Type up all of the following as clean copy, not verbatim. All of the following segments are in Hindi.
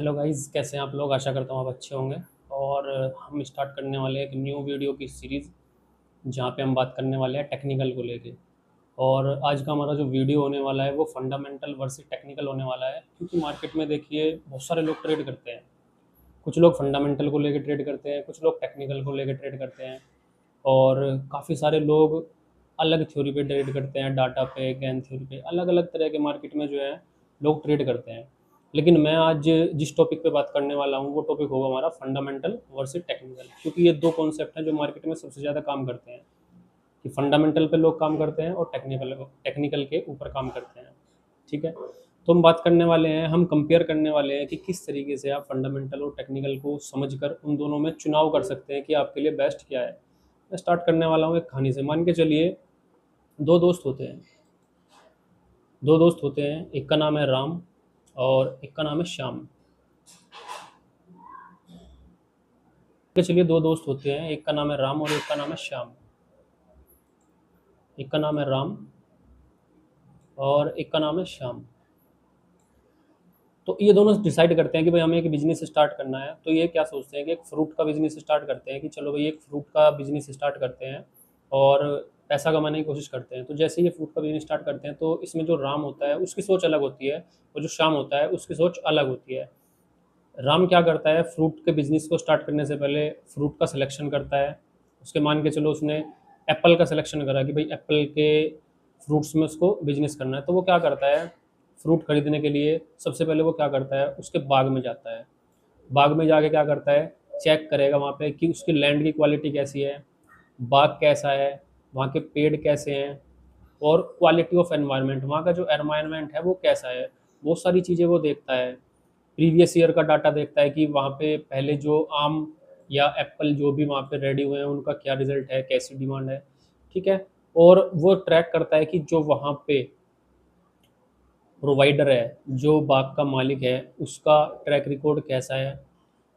हेलो गाइस, कैसे हैं आप लोग। आशा करता हूँ आप अच्छे होंगे। और हम स्टार्ट करने वाले हैं एक न्यू वीडियो की सीरीज़, जहाँ पे हम बात करने वाले हैं टेक्निकल को लेके। और आज का हमारा जो वीडियो होने वाला है वो फंडामेंटल वर्सेस टेक्निकल होने वाला है, क्योंकि मार्केट में देखिए बहुत सारे लोग ट्रेड करते हैं। कुछ लोग फंडामेंटल को लेके ट्रेड करते हैं, कुछ लोग टेक्निकल को लेके ट्रेड करते हैं। और काफ़ी सारे लोग अलग थ्योरी पे ट्रेड करते हैं, डाटा पे, गेन थ्योरी पे, अलग अलग तरह के मार्केट में जो है लोग ट्रेड करते हैं। लेकिन मैं आज जिस टॉपिक पे बात करने वाला हूँ वो टॉपिक होगा हमारा फंडामेंटल वर्सेस टेक्निकल, क्योंकि ये दो कॉन्सेप्ट हैं जो मार्केट में सबसे ज़्यादा काम करते हैं। कि फंडामेंटल पे लोग काम करते हैं और टेक्निकल टेक्निकल के ऊपर काम करते हैं। ठीक है। तो हम बात करने वाले हैं, हम कंपेयर करने वाले हैं कि किस तरीके से आप फंडामेंटल और टेक्निकल को समझकर उन दोनों में चुनाव कर सकते हैं कि आपके लिए बेस्ट क्या है। मैं स्टार्ट करने वाला हूँ एक कहानी से। मान के चलिए दो दोस्त होते हैं। दो दोस्त होते हैं, एक का नाम है राम और एक का नाम है श्याम। के चलिए दो दोस्त होते हैं, एक का नाम है राम और एक का नाम है श्याम। एक का नाम है राम और एक का नाम है श्याम। तो ये दोनों डिसाइड करते हैं कि भाई हमें एक बिजनेस स्टार्ट करना है। तो ये क्या सोचते हैं कि एक फ्रूट का बिजनेस स्टार्ट करते हैं, कि चलो भाई एक फ्रूट का बिजनेस स्टार्ट करते हैं और पैसा कमाने की कोशिश करते हैं। तो जैसे ये फ्रूट का बिजनेस स्टार्ट करते हैं तो इसमें जो राम होता है उसकी सोच अलग होती है और जो श्याम होता है उसकी सोच अलग होती है। राम क्या करता है, फ्रूट के बिजनेस को स्टार्ट करने से पहले फ्रूट का सिलेक्शन करता है। उसके मान के चलो उसने एप्पल का सिलेक्शन करा कि भाई एप्पल के फ्रूट्स में उसको बिजनेस करना है। तो वो क्या करता है, फ्रूट खरीदने के लिए सबसे पहले वो क्या करता है, उसके बाग में जाता है। बाग में जाके क्या करता है, चेक करेगा वहाँ पे कि उसकी लैंड की क्वालिटी कैसी है, बाग कैसा है, वहाँ के पेड़ कैसे हैं, और क्वालिटी ऑफ एनवायरनमेंट, वहाँ का जो एनवायरनमेंट है वो कैसा है। बहुत सारी चीज़ें वो देखता है। प्रीवियस ईयर का डाटा देखता है कि वहाँ पे पहले जो आम या एप्पल जो भी वहाँ पे रेडी हुए हैं उनका क्या रिजल्ट है, कैसी डिमांड है। ठीक है। और वो ट्रैक करता है कि जो वहाँ पे प्रोवाइडर है, जो बाग का मालिक है, उसका ट्रैक रिकॉर्ड कैसा है,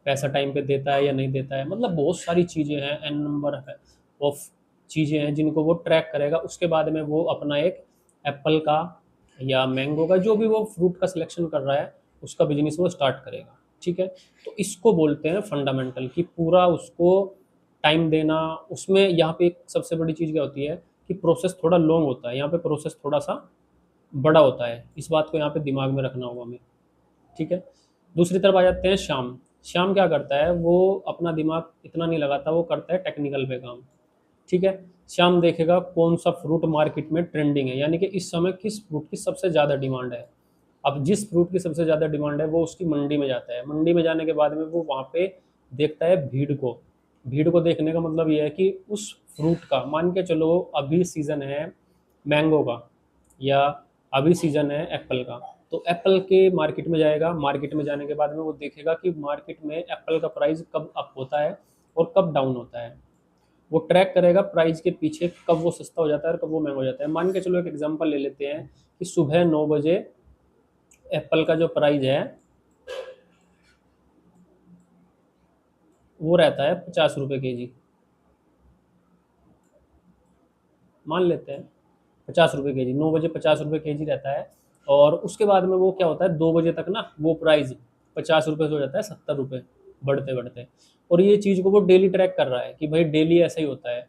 पैसा टाइम पे देता है या नहीं देता है। मतलब बहुत सारी चीज़ें हैं, एन नंबर है ऑफ चीज़ें हैं जिनको वो ट्रैक करेगा। उसके बाद में वो अपना एक एप्पल का या मैंगो का, जो भी वो फ्रूट का सिलेक्शन कर रहा है, उसका बिजनेस वो स्टार्ट करेगा। ठीक है। तो इसको बोलते हैं फंडामेंटल, कि पूरा उसको टाइम देना। उसमें यहाँ पे एक सबसे बड़ी चीज़ क्या होती है कि प्रोसेस थोड़ा लॉन्ग होता है, यहाँ पे प्रोसेस थोड़ा सा बड़ा होता है। इस बात को यहाँ पे दिमाग में रखना होगा हमें। ठीक है। दूसरी तरफ आ जाते हैं श्याम। श्याम क्या करता है, वो अपना दिमाग इतना नहीं लगाता, वो करता है टेक्निकल पे काम। ठीक है। श्याम देखेगा कौन सा फ्रूट मार्केट में ट्रेंडिंग है, यानी कि इस समय किस फ्रूट की सबसे ज़्यादा डिमांड है। अब जिस फ्रूट की सबसे ज़्यादा डिमांड है वो उसकी मंडी में जाता है। मंडी में जाने के बाद में वो वहाँ पे देखता है भीड़ को। भीड़ को देखने का मतलब ये है कि उस फ्रूट का, मान के चलो अभी सीज़न है मैंगो का, या अभी सीज़न है एप्पल का। तो एप्पल के मार्केट में जाएगा। मार्केट में जाने के बाद में वो देखेगा कि मार्केट में एप्पल का प्राइस कब अप होता है और कब डाउन होता है। वो ट्रैक करेगा प्राइस के पीछे, कब वो सस्ता हो जाता है और कब वो महंगा हो जाता है। मान के चलो एक एग्जांपल ले लेते हैं कि सुबह 9 बजे एप्पल का जो प्राइस है वो रहता है 50 रुपये के जी। मान लेते हैं 50 रुपये के जी, 9 बजे 50 रुपये के जी रहता है। और उसके बाद में वो क्या होता है, 2 बजे तक ना वो प्राइस 50 रुपये से हो जाता है 70 रुपये, बढ़ते बढ़ते। और ये चीज़ को वो डेली ट्रैक कर रहा है कि भाई डेली ऐसा ही होता है।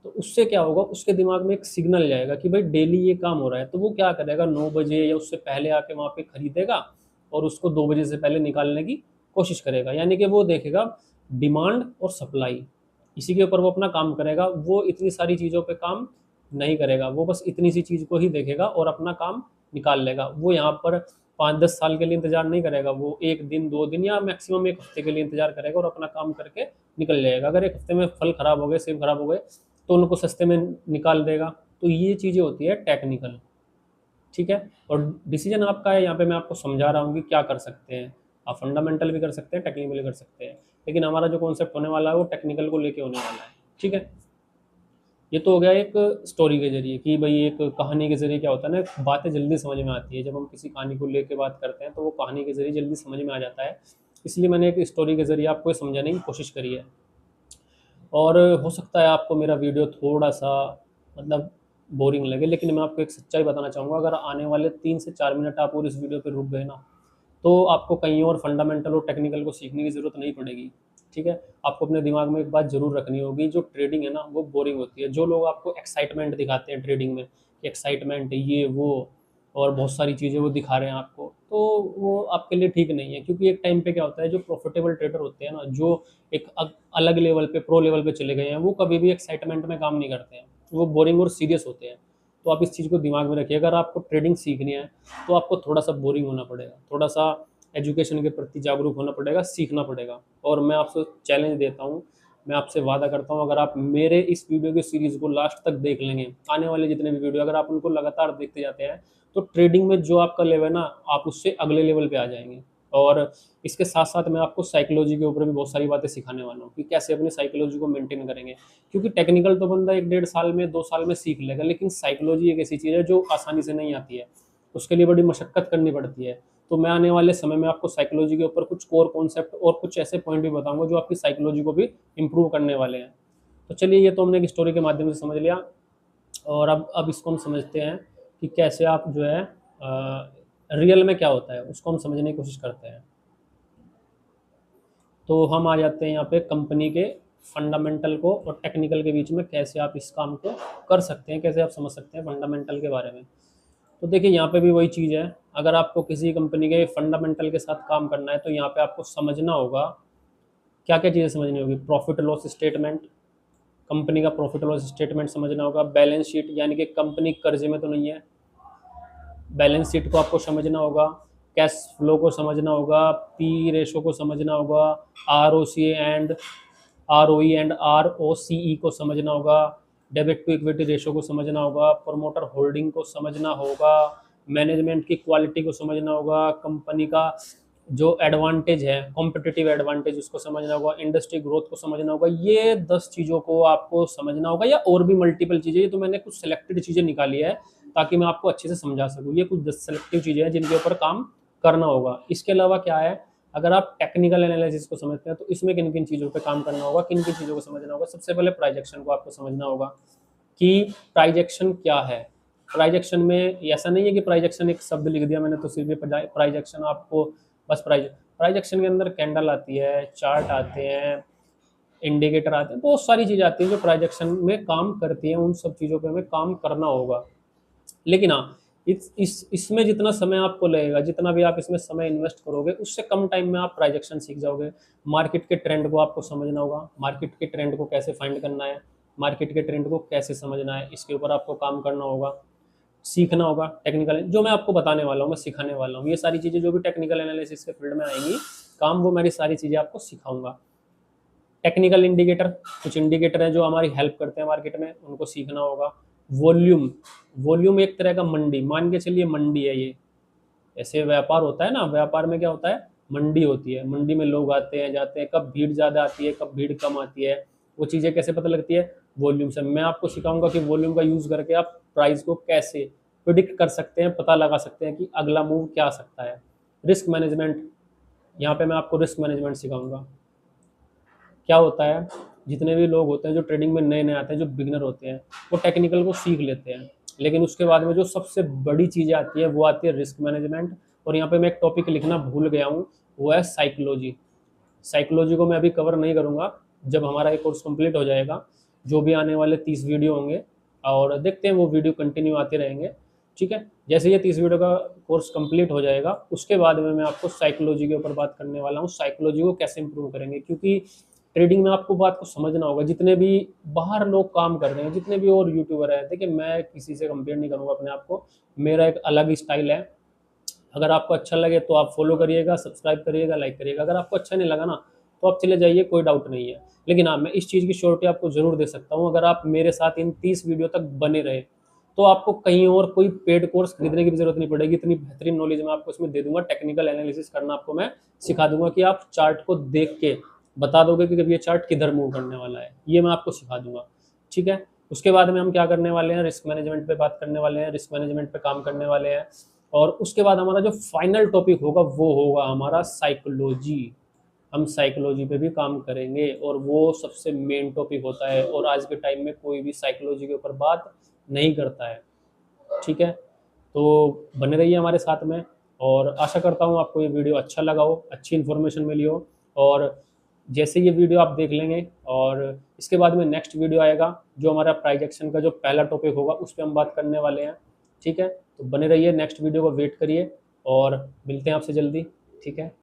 तो उससे क्या होगा, उसके दिमाग में एक सिग्नल जाएगा कि भाई डेली ये काम हो रहा है। तो वो क्या करेगा, 9 बजे या उससे पहले आके वहाँ पे खरीदेगा और उसको 2 बजे से पहले निकालने की कोशिश करेगा। यानी कि वो देखेगा डिमांड और सप्लाई, इसी के ऊपर वो अपना काम करेगा। वो इतनी सारी चीज़ों पे काम नहीं करेगा, वो बस इतनी सी चीज़ को ही देखेगा और अपना काम निकाल लेगा। वो यहाँ पर 5-10 साल के लिए इंतजार नहीं करेगा, वो 1 दिन 2 दिन या मैक्सिमम 1 हफ्ते के लिए इंतजार करेगा और अपना काम करके निकल जाएगा। अगर 1 हफ्ते में फल खराब हो गए, सेब खराब हो गए, तो उनको सस्ते में निकाल देगा। तो ये चीज़ें होती है टेक्निकल। ठीक है। और डिसीजन आपका है, यहाँ पे मैं आपको समझा रहा हूँ कि क्या कर सकते हैं। आप फंडामेंटल भी कर सकते हैं, टेक्निकल भी कर सकते हैं, लेकिन हमारा जो कॉन्सेप्ट होने वाला है वो टेक्निकल को लेके होने वाला है। ठीक है। ये तो हो गया एक स्टोरी के जरिए, कि भाई एक कहानी के जरिए क्या होता है ना, बातें जल्दी समझ में आती है। जब हम किसी कहानी को लेके बात करते हैं तो वो कहानी के जरिए जल्दी समझ में आ जाता है। इसलिए मैंने एक स्टोरी के जरिए आपको ये समझाने की कोशिश करी है। और हो सकता है आपको मेरा वीडियो थोड़ा सा मतलब बोरिंग लगे, लेकिन मैं आपको एक सच्चाई बताना चाहूँगा, अगर आने वाले 3 से 4 मिनट आप और इस वीडियो पे रुक गए ना, तो आपको कहीं और फंडामेंटल और टेक्निकल को सीखने की ज़रूरत नहीं पड़ेगी। ठीक है, आपको अपने दिमाग में एक बात ज़रूर रखनी होगी, जो ट्रेडिंग है ना वो बोरिंग होती है। जो लोग आपको एक्साइटमेंट दिखाते हैं ट्रेडिंग में, एक्साइटमेंट ये वो और बहुत सारी चीज़ें वो दिखा रहे हैं आपको, तो वो आपके लिए ठीक नहीं है। क्योंकि एक टाइम पे क्या होता है, जो प्रॉफिटेबल ट्रेडर होते हैं ना, जो एक अलग लेवल पे, प्रो लेवल पे चले गए हैं, वो कभी भी एक्साइटमेंट में काम नहीं करते हैं, वो बोरिंग और सीरियस होते हैं। तो आप इस चीज़ को दिमाग में रखिए, अगर आपको ट्रेडिंग सीखनी है तो आपको थोड़ा सा बोरिंग होना पड़ेगा, थोड़ा सा एजुकेशन के प्रति जागरूक होना पड़ेगा, सीखना पड़ेगा। और मैं आपसे चैलेंज देता हूँ, मैं आपसे वादा करता हूँ, अगर आप मेरे इस वीडियो की सीरीज़ को लास्ट तक देख लेंगे, आने वाले जितने भी वीडियो अगर आप उनको लगातार देखते जाते हैं, तो ट्रेडिंग में जो आपका लेवल है ना, आप उससे अगले लेवल पे आ जाएंगे। और इसके साथ साथ मैं आपको साइकोलॉजी के ऊपर भी बहुत सारी बातें सिखाने वाला हूँ कि कैसे अपनी साइकोलॉजी को मेंटेन करेंगे। क्योंकि टेक्निकल तो बंदा 1 डेढ़ साल में 2 साल में सीख लेगा, लेकिन साइकोलॉजी एक ऐसी चीज़ है जो आसानी से नहीं आती है, उसके लिए बड़ी मशक्कत करनी पड़ती है। तो मैं आने वाले समय में आपको साइकोलॉजी के ऊपर कुछ कोर कॉन्सेप्ट और कुछ ऐसे पॉइंट भी बताऊंगा जो आपकी साइकोलॉजी को भी इम्प्रूव करने वाले हैं। तो चलिए, ये तो हमने एक स्टोरी के माध्यम से समझ लिया, और अब इसको हम समझते हैं कि कैसे आप जो है रियल में क्या होता है उसको हम समझने की कोशिश करते हैं। तो हम आ जाते हैं यहाँ पे कंपनी के फंडामेंटल को और टेक्निकल के बीच में, कैसे आप इस काम को कर सकते हैं, कैसे आप समझ सकते हैं फंडामेंटल के बारे में। तो देखिए, यहाँ पे भी वही चीज़ है, अगर आपको किसी कंपनी के फंडामेंटल के साथ काम करना है तो यहाँ पे आपको समझना होगा, क्या क्या चीज़ें समझनी होगी। प्रॉफिट लॉस स्टेटमेंट, कंपनी का प्रॉफिट लॉस स्टेटमेंट समझना होगा। बैलेंस शीट, यानी कि कंपनी कर्जे में तो नहीं है, बैलेंस शीट को आपको समझना होगा। कैश फ्लो को समझना होगा, पी रेशो को समझना होगा, R O C and ROE and ROCE को समझना होगा, डेबिट टू इक्विटी रेशो को समझना होगा, प्रमोटर होल्डिंग को समझना होगा, मैनेजमेंट की क्वालिटी को समझना होगा, कंपनी का जो एडवांटेज है, कॉम्पिटिटिव एडवांटेज, उसको समझना होगा, इंडस्ट्री ग्रोथ को समझना होगा। ये 10 चीज़ों को आपको समझना होगा, या और भी मल्टीपल चीज़ें। ये तो मैंने कुछ सेलेक्टेड चीज़ें निकाली है ताकि मैं आपको अच्छे से समझा सकूँ। ये कुछ 10 सेलेक्टिव चीज़ें हैं जिनके ऊपर काम करना होगा। इसके अलावा क्या है, अगर आप टेक्निकल एनालिसिस को समझते हैं तो इसमें किन किन चीज़ों पे काम करना होगा, किन किन चीज़ों को समझना होगा। सबसे पहले प्राइजेक्शन को आपको समझना होगा कि प्राइजेक्शन क्या है। प्राइजेक्शन में ऐसा नहीं है कि प्राइजेक्शन एक शब्द लिख दिया मैंने तो सिर्फ प्राइजेक्शन आपको बस प्राइजेक्शन के अंदर कैंडल आती है, चार्ट आते हैं, इंडिकेटर आते हैं, बहुत सारी चीज़ें आती हैं जो प्राइजेक्शन में काम करती हैं। उन सब चीज़ों पे हमें काम करना होगा। लेकिन हाँ, इसमें जितना समय आपको लगेगा, जितना भी आप इसमें समय इन्वेस्ट करोगे, उससे कम टाइम में आप प्राइजेक्शन सीख जाओगे। मार्केट के ट्रेंड को आपको समझना होगा, मार्केट के ट्रेंड को कैसे फाइंड करना है, मार्केट के ट्रेंड को कैसे समझना है, इसके ऊपर आपको काम करना होगा, सीखना होगा। टेक्निकल जो मैं आपको बताने वाला हूँ, मैं सिखाने वाला हूँ, ये सारी चीज़ें जो भी टेक्निकल एनालिसिस के फील्ड में आएंगी काम, वो मेरी सारी चीज़ें आपको सिखाऊंगा। टेक्निकल इंडिकेटर, कुछ इंडिकेटर हैं जो हमारी हेल्प करते हैं मार्केट में, उनको सीखना होगा। वॉल्यूम, वॉल्यूम एक तरह का मंडी, मान के चलिए मंडी है ये। ऐसे व्यापार होता है ना, व्यापार में क्या होता है, मंडी होती है, मंडी में लोग आते हैं जाते हैं, कब भीड़ ज़्यादा आती है, कब भीड़ कम आती है, वो चीज़ें कैसे पता लगती है, वॉल्यूम से। मैं आपको सिखाऊंगा कि वॉल्यूम का यूज़ करके आप प्राइस को कैसे प्रिडिक्ट कर सकते हैं, पता लगा सकते हैं कि अगला मूव क्या आ सकता है। रिस्क मैनेजमेंट, यहाँ पे मैं आपको रिस्क मैनेजमेंट सिखाऊंगा। क्या होता है, जितने भी लोग होते हैं जो ट्रेडिंग में नए नए आते हैं, जो बिगनर होते हैं, वो टेक्निकल को सीख लेते हैं, लेकिन उसके बाद में जो सबसे बड़ी चीज़ें आती है वो आती है रिस्क मैनेजमेंट। और यहाँ पे मैं एक टॉपिक लिखना भूल गया हूँ, वो है साइकोलॉजी। साइकोलॉजी को मैं अभी कवर नहीं करूँगा, जब हमारा एक कोर्स कंप्लीट हो जाएगा, जो भी आने वाले 30 वीडियो होंगे, और देखते हैं वो वीडियो कंटिन्यू आते रहेंगे। ठीक है, जैसे ये 30 वीडियो का कोर्स कंप्लीट हो जाएगा, उसके बाद में मैं आपको साइकोलॉजी के ऊपर बात करने वाला हूँ, साइकोलॉजी को कैसे इंप्रूव करेंगे। क्योंकि ट्रेडिंग में आपको बात को समझना होगा, जितने भी बाहर लोग काम कर रहे हैं, जितने भी और यूट्यूबर हैं, देखिए मैं किसी से कंपेयर नहीं करूँगा अपने आप को, मेरा एक अलग स्टाइल है। अगर आपको अच्छा लगे तो आप फॉलो करिएगा, सब्सक्राइब करिएगा, लाइक करिएगा। अगर आपको अच्छा नहीं लगा ना, तो आप चले जाइए, कोई डाउट नहीं है। लेकिन हाँ, मैं इस चीज़ की श्योरिटी आपको ज़रूर दे सकता हूँ, अगर आप मेरे साथ इन 30 वीडियो तक बने रहे तो आपको कहीं और कोई पेड कोर्स खरीदने की भी जरूरत नहीं पड़ेगी। इतनी बेहतरीन नॉलेज मैं आपको इसमें दे दूंगा। टेक्निकल एनालिसिस करना आपको मैं सिखा दूंगा कि आप चार्ट को देख के बता दोगे कि ये चार्ट किधर मूव करने वाला है, ये मैं आपको सिखा दूंगा। ठीक है, उसके बाद में हम क्या करने वाले हैं, रिस्क मैनेजमेंट पे बात करने वाले हैं, रिस्क मैनेजमेंट पे काम करने वाले हैं। और उसके बाद हमारा जो फाइनल टॉपिक होगा वो होगा हमारा साइकोलॉजी। हम साइकोलॉजी पे भी काम करेंगे, और वो सबसे मेन टॉपिक होता है, और आज के टाइम में कोई भी साइकोलॉजी के ऊपर बात नहीं करता है। ठीक है, तो बने रहिए हमारे साथ में। और आशा करता हूँ आपको ये वीडियो अच्छा लगा हो, अच्छी इन्फॉर्मेशन मिली हो। और जैसे ये वीडियो आप देख लेंगे और इसके बाद में नेक्स्ट वीडियो आएगा जो हमारा प्राइजेक्शन का जो पहला टॉपिक होगा उस पर हम बात करने वाले हैं। ठीक है, तो बने रहिए, नेक्स्ट वीडियो को वेट करिए और मिलते हैं आपसे जल्दी। ठीक है।